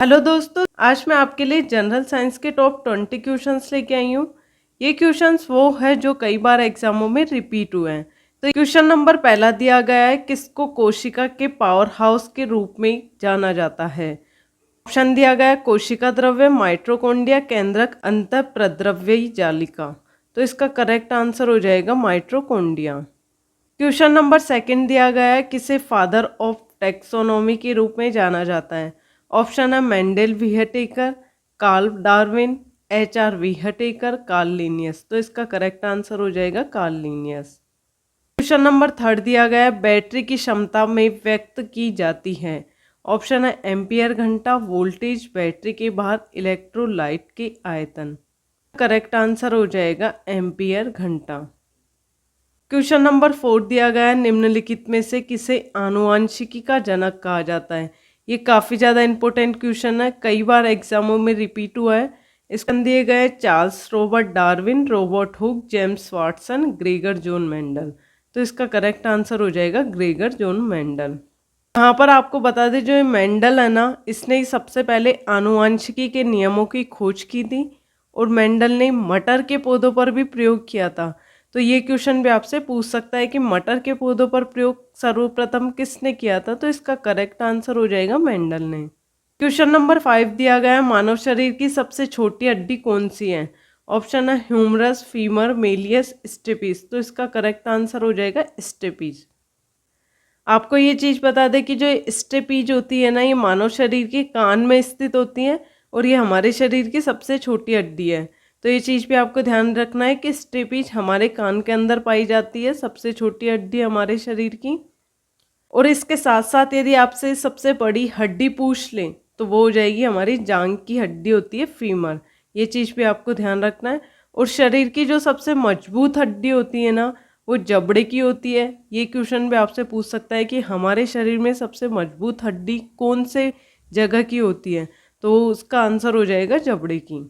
Hello दोस्तों, आज मैं आपके लिए जनरल साइंस के टॉप 20 क्वेश्चंस लेके आई हूँ। ये क्वेश्चंस वो है जो कई बार एग्जामों में रिपीट हुए हैं। तो क्वेश्चन नंबर पहला दिया गया है, किसको कोशिका के पावर हाउस के रूप में जाना जाता है। ऑप्शन दिया गया है कोशिका द्रव्य, माइटोकॉन्ड्रिया, केंद्रक, अंतःप्रद्रव्यी जालिका। तो इसका करेक्ट आंसर हो जाएगा माइटोकॉन्ड्रिया। क्वेश्चन नंबर सेकंड दिया गया है, किसे फादर ऑफ टैक्सोनॉमी के रूप में जाना जाता है। ऑप्शन है Mendel Whittaker, Carl Darwin, HR Whittaker, Carl Linnaeus. तो इसका करेक्ट आंसर हो जाएगा Carl Linnaeus. Question number third दिया गया है, बैटरी की क्षमता में व्यक्त की जाती है। ऑप्शन है एम्पियर घंटा, वोल्टेज, बैटरी के भार, इलेक्ट्रोलाइट के आयतन। करेक्ट आंसर हो जाएगा एम्पियर घंटा। क्वेश्चन नंबर 4 दिया गया है, निम्नलिखित में से किसे आनुवांशिकी का जनक कहा जाता है। ये काफ़ी ज़्यादा इंपॉर्टेंट क्वेश्चन है, कई बार एग्जामों में रिपीट हुआ है। इसमें दिए गए Charles Robert Darwin, Robert Hooke, James Watson, Gregor John Mendel. तो इसका करेक्ट आंसर हो जाएगा ग्रेगर जॉन मेंडल। यहाँ पर आपको बता दें, जो ये मेंडल है ना, इसने ही सबसे पहले आनुवांशिकी के नियमों की खोज की थी और मेंडल ने मटर के पौधों पर भी प्रयोग किया था। तो ये क्वेश्चन भी आपसे पूछ सकता है कि मटर के पौधों पर प्रयोग सर्वप्रथम किसने किया था। तो इसका करेक्ट आंसर हो जाएगा मेंडल ने। क्वेश्चन नंबर 5 दिया गया है, मानव शरीर की सबसे छोटी हड्डी कौन सी है। ऑप्शन है ह्यूमरस, फीमर, मेलियस, स्टेपिस। तो इसका करेक्ट आंसर हो जाएगा स्टेपिस। आपको ये चीज़ बता दें कि जो स्टेपीज होती है ना, ये मानव शरीर के कान में स्थित होती है और ये हमारे शरीर की सबसे छोटी हड्डी है। तो ये चीज़ भी आपको ध्यान रखना है कि स्टेपीज हमारे कान के अंदर पाई जाती है, सबसे छोटी हड्डी हमारे शरीर की। और इसके साथ साथ यदि आपसे सबसे बड़ी हड्डी पूछ लें तो वो हो जाएगी हमारी जांघ की हड्डी होती है फीमर। ये चीज़ भी आपको ध्यान रखना है। और शरीर की जो सबसे मजबूत हड्डी होती है ना, वो जबड़े की होती है। ये क्वेश्चन भी आपसे पूछ सकता है कि हमारे शरीर में सबसे मजबूत हड्डी कौन से जगह की होती है। तो उसका आंसर हो जाएगा जबड़े की।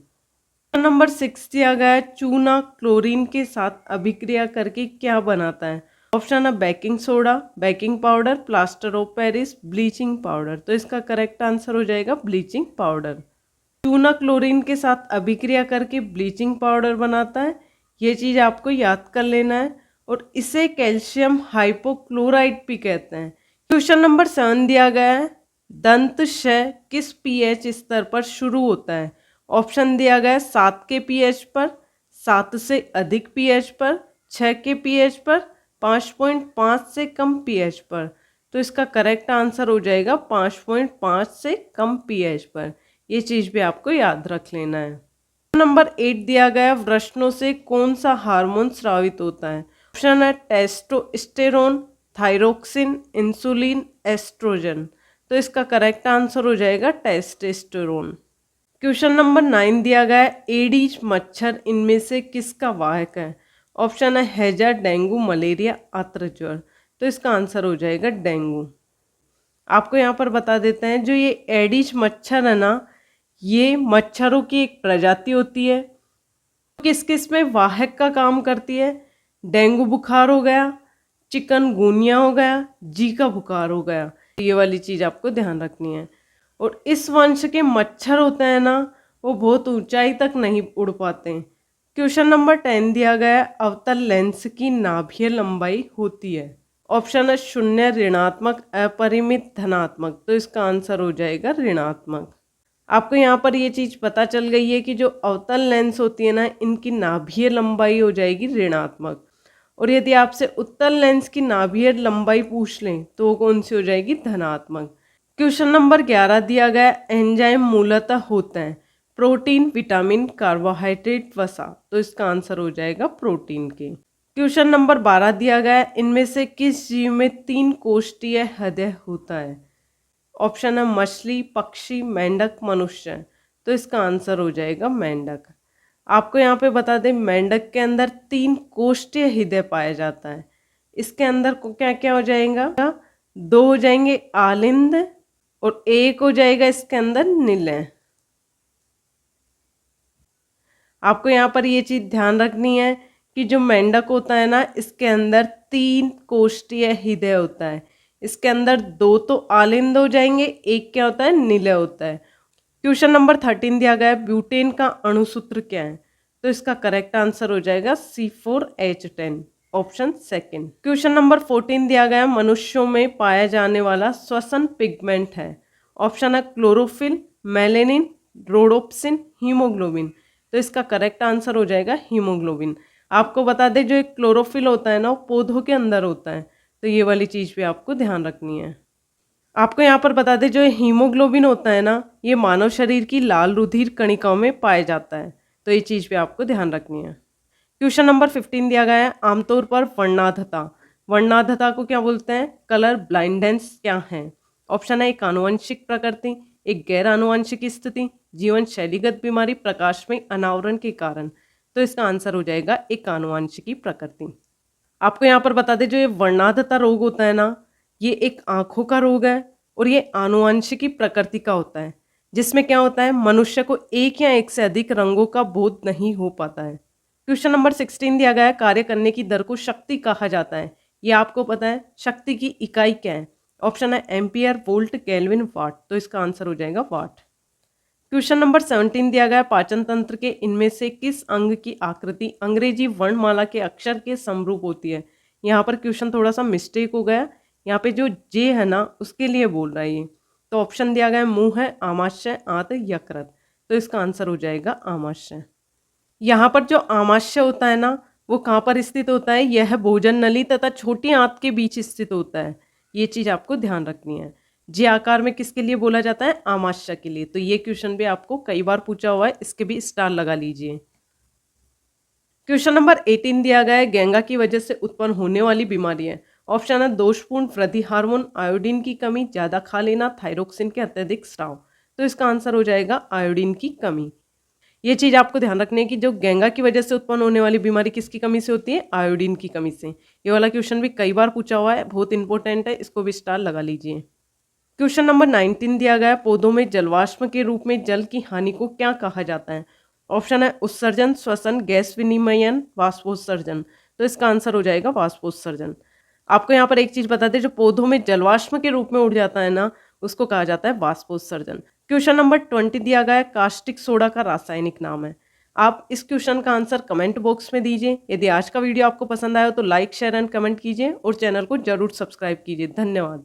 नंबर 6 दिया गया है, चूना क्लोरीन के साथ अभिक्रिया करके क्या बनाता है। ऑप्शन है baking soda, baking powder, plaster of Paris, bleaching powder. तो इसका करेक्ट आंसर हो जाएगा ब्लीचिंग पाउडर। चूना क्लोरीन के साथ अभिक्रिया करके ब्लीचिंग पाउडर बनाता है, ये चीज़ आपको याद कर लेना है। और इसे कैल्शियम हाइपोक्लोराइड भी कहते हैं। क्वेश्चन नंबर 7 दिया गया है, दंत क्षय किस pH स्तर पर शुरू होता है। ऑप्शन दिया गया है 7 के pH पर, 7 से अधिक pH पर, 6 के pH पर, 5.5 से कम pH पर। तो इसका करेक्ट आंसर हो जाएगा 5.5 से कम pH पर। ये चीज़ भी आपको याद रख लेना है। नंबर 8 दिया गया, वृषणों से कौन सा हार्मोन स्रावित होता है। ऑप्शन है टेस्टोस्टेरोन, थायरोक्सिन, इंसुलिन, एस्ट्रोजन। तो इसका करेक्ट आंसर हो जाएगा टेस्टोस्टेरोन। क्वेश्चन नंबर 9 दिया गया है, एडीज मच्छर इनमें से किसका वाहक है। ऑप्शन है हैजा, डेंगू, मलेरिया, आंत्र ज्वर। तो इसका आंसर हो जाएगा डेंगू। आपको यहाँ पर बता देते हैं, जो ये एडीज मच्छर है ना, ये मच्छरों की एक प्रजाति होती है। किस किस में वाहक का काम करती है। डेंगू बुखार हो गया, चिकनगुनिया हो गया, जीका बुखार हो गया। ये वाली चीज़ आपको ध्यान रखनी है। और इस वंश के मच्छर होते हैं ना, वो बहुत ऊंचाई तक नहीं उड़ पाते। क्वेश्चन नंबर 10 दिया गया है, अवतल लेंस की नाभीय लंबाई होती है। ऑप्शन है 0, ऋणात्मक, अपरिमित, धनात्मक। तो इसका आंसर हो जाएगा ऋणात्मक। आपको यहाँ पर ये चीज़ पता चल गई है कि जो अवतल लेंस होती है ना, इनकी नाभीय लंबाई हो जाएगी ऋणात्मक। और यदि आपसे उत्तल लेंस की नाभीय लंबाई पूछ लें तो वो कौन सी हो जाएगी, धनात्मक। क्वेश्चन नंबर 11 दिया गया, एंजाइम मूलतः होता है प्रोटीन, विटामिन, कार्बोहाइड्रेट, वसा। तो इसका आंसर हो जाएगा प्रोटीन के। क्वेश्चन नंबर 12 दिया गया, इनमें से किस जीव में 3 कोष्ठीय हृदय होता है। ऑप्शन है मछली, पक्षी, मेंढक, मनुष्य। तो इसका आंसर हो जाएगा मेंढक। आपको यहाँ पे बता दें, मेंढक के अंदर 3 कोष्ठीय हृदय पाया जाता है। इसके अंदर को क्या क्या हो जाएगा, 2 हो जाएंगे आलिंद और 1 हो जाएगा इसके अंदर निलय। आपको यहाँ पर ये चीज ध्यान रखनी है कि जो मेंढक होता है ना, इसके अंदर 3 कोष्ठीय हृदय होता है। इसके अंदर 2 तो आलिंद हो जाएंगे, 1 क्या होता है, निलय होता है। क्वेश्चन नंबर 13 दिया गया है ब्यूटेन का अणुसूत्र क्या है, तो इसका करेक्ट आंसर हो जाएगा C4H10 option second. Question number 14 दिया गया है मनुष्यों में पाया जाने वाला श्वसन पिगमेंट है, ऑप्शन है क्लोरोफिल, मेलेनिन, रोडोप्सिन, हीमोग्लोबिन, तो इसका करेक्ट आंसर हो जाएगा हीमोग्लोबिन। आपको बता दें जो एक क्लोरोफिल होता है ना वो पौधों के अंदर होता है, तो ये वाली चीज़ भी आपको ध्यान रखनी है। आपको यहाँ पर बता दें जो हीमोग्लोबिन होता है ना ये मानव शरीर की लाल रुधिर कणिकाओं में पाया जाता है, तो ये चीज़ भी आपको ध्यान रखनी है। क्वेश्चन नंबर 15 दिया गया है आमतौर पर वर्णाधता, वर्णाधता को क्या बोलते हैं, कलर ब्लाइंडेंस क्या है, ऑप्शन है एक आनुवंशिक प्रकृति, एक गैर आनुवंशिक स्थिति, जीवन शैलीगत बीमारी, प्रकाश में अनावरण के कारण, तो इसका आंसर हो जाएगा एक आनुवंशिकी प्रकृति। आपको यहाँ पर बता दें जो ये वर्णाधता रोग होता है ना ये एक आंखों का रोग है और ये आनुवंशिकी प्रकृति का होता है, जिसमें क्या होता है मनुष्य को एक या एक से अधिक रंगों का बोध नहीं हो पाता है। क्वेश्चन नंबर 16 दिया गया है कार्य करने की दर को शक्ति कहा जाता है, ये आपको पता है शक्ति की इकाई क्या है, ऑप्शन है एम्पियर, वोल्ट, केल्विन, वाट, तो इसका आंसर हो जाएगा वाट। क्वेश्चन नंबर 17 दिया गया पाचन तंत्र के इनमें से किस अंग की आकृति अंग्रेजी वर्णमाला के अक्षर के समरूप होती है। यहाँ पर क्वेश्चन थोड़ा सा मिस्टेक हो गया, यहाँ पे जो जे है ना उसके लिए बोल रहा है ये, तो ऑप्शन दिया गया है मुंह है, आमाशय, आंत, यकृत, तो इसका आंसर हो जाएगा आमाशय। यहाँ पर जो आमाशय होता है ना वो कहाँ पर स्थित होता है, यह भोजन नली तथा छोटी आंत के बीच स्थित होता है, ये चीज़ आपको ध्यान रखनी है। जे आकार में किसके लिए बोला जाता है, आमाशय के लिए, तो ये क्वेश्चन भी आपको कई बार पूछा हुआ है, इसके भी स्टार लगा लीजिए। क्वेश्चन नंबर 18 दिया गया है गेंगा की वजह से उत्पन्न होने वाली बीमारी है, ऑप्शन है दोषपूर्ण वृद्धि हार्मोन, आयोडीन की कमी, ज्यादा खा लेना, थायरोक्सिन के अत्यधिक स्राव, तो इसका आंसर हो जाएगा आयोडीन की कमी। ये चीज आपको ध्यान रखनी है कि जो गेंगा की वजह से उत्पन्न होने वाली बीमारी किसकी कमी से होती है, आयोडीन की कमी से। ये वाला क्वेश्चन भी कई बार पूछा हुआ है, बहुत इंपॉर्टेंट है, इसको भी स्टार लगा लीजिए। क्वेश्चन नंबर 19 दिया गया है पौधों में जलवाष्प के रूप में जल की हानि को क्या कहा जाता है, ऑप्शन है उत्सर्जन, श्वसन, गैस विनिमयन, वाष्पोत्सर्जन, तो इसका आंसर हो जाएगा वाष्पोत्सर्जन। आपको यहाँ पर एक चीज बता दें जो पौधों में जलवाष्प के रूप में उड़ जाता है ना उसको कहा जाता है वाष्पोत्सर्जन। क्वेश्चन नंबर 20 दिया गया है कास्टिक सोडा का रासायनिक नाम है। आप इस क्वेश्चन का आंसर कमेंट बॉक्स में दीजिए। यदि आज का वीडियो आपको पसंद आया तो लाइक, शेयर एंड कमेंट कीजिए और चैनल को जरूर सब्सक्राइब कीजिए। धन्यवाद।